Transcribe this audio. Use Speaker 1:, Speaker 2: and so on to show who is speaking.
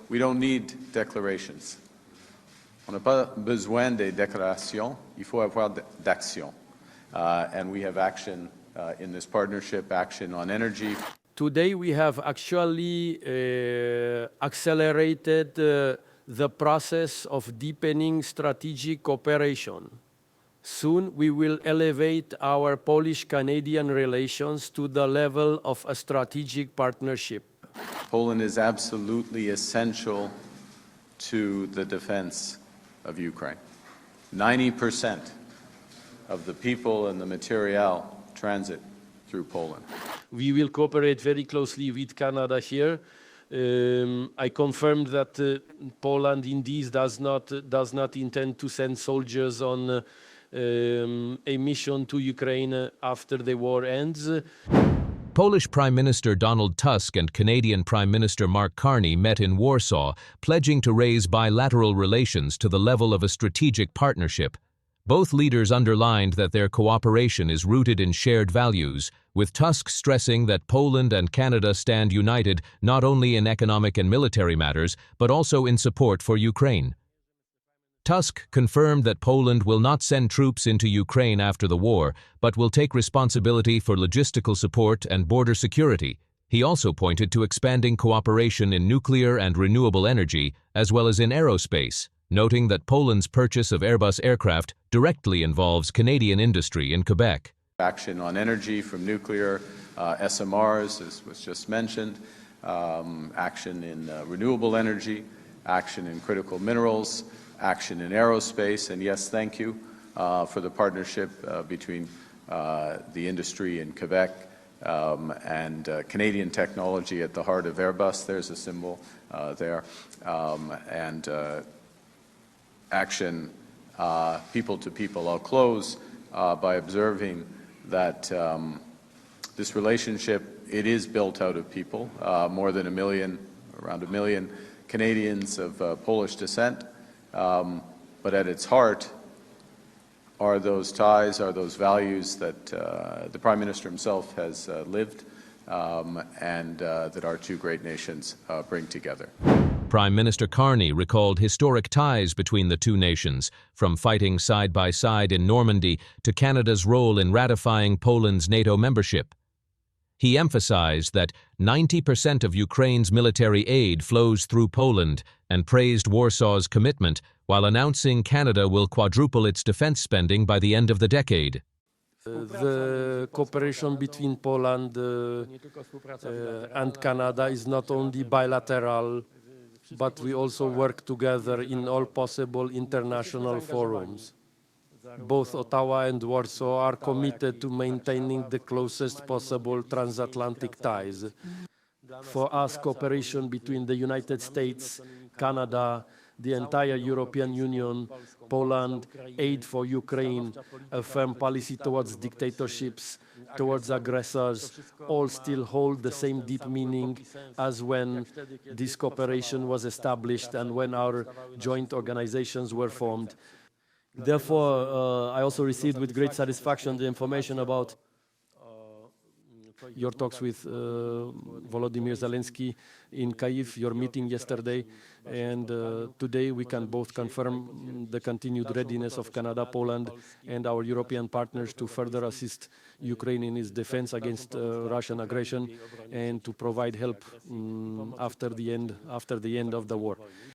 Speaker 1: we don't need declarations. On n'a pas besoin des déclarations, il faut avoir d'action. And we have action in this partnership, action on energy.
Speaker 2: Today we have actually accelerated the process of deepening strategic cooperation. Soon we will elevate our Polish-Canadian relations to the level of a strategic partnership.
Speaker 1: Poland is absolutely essential to the defense of Ukraine. 90% of the people and the material transit through Poland.
Speaker 2: We will cooperate very closely with Canada here. I confirmed that Poland indeed does not intend to send soldiers on a mission to Ukraine after the war ends.
Speaker 3: Polish Prime Minister Donald Tusk and Canadian Prime Minister Mark Carney met in Warsaw, pledging to raise bilateral relations to the level of a strategic partnership. Both leaders underlined that their cooperation is rooted in shared values, with Tusk stressing that Poland and Canada stand united not only in economic and military matters, but also in support for Ukraine. Tusk confirmed that Poland will not send troops into Ukraine after the war, but will take responsibility for logistical support and border security. He also pointed to expanding cooperation in nuclear and renewable energy, as well as in aerospace, noting that Poland's purchase of Airbus aircraft directly involves Canadian industry in Quebec.
Speaker 1: Action on energy from nuclear, SMRs, as was just mentioned, action in renewable energy, action in critical minerals, action in aerospace, and yes, thank you for the partnership between the industry in Quebec and Canadian technology at the heart of Airbus. There's a symbol there. And action people to people. I'll close by observing that this relationship, it is built out of people, more than around a million Canadians of Polish descent. But at its heart are those ties, are those values that the Prime Minister himself has lived and that our two great nations bring together.
Speaker 3: Prime Minister Carney recalled historic ties between the two nations, from fighting side by side in Normandy to Canada's role in ratifying Poland's NATO membership. He emphasized that 90% of Ukraine's military aid flows through Poland and praised Warsaw's commitment, while announcing Canada will quadruple its defense spending by the end of the decade.
Speaker 2: The cooperation between Poland and Canada is not only bilateral, but we also work together in all possible international forums. Both Ottawa and Warsaw are committed to maintaining the closest possible transatlantic ties. For us, cooperation between the United States, Canada, the entire European Union, Poland, aid for Ukraine, a firm policy towards dictatorships, towards aggressors, all still hold the same deep meaning as when this cooperation was established and when our joint organizations were formed. Therefore, I also received with great satisfaction the information about your talks with Volodymyr Zelensky in Kyiv, your meeting yesterday, and today we can both confirm the continued readiness of Canada, Poland, and our European partners to further assist Ukraine in its defense against Russian aggression and to provide help after the end of the war.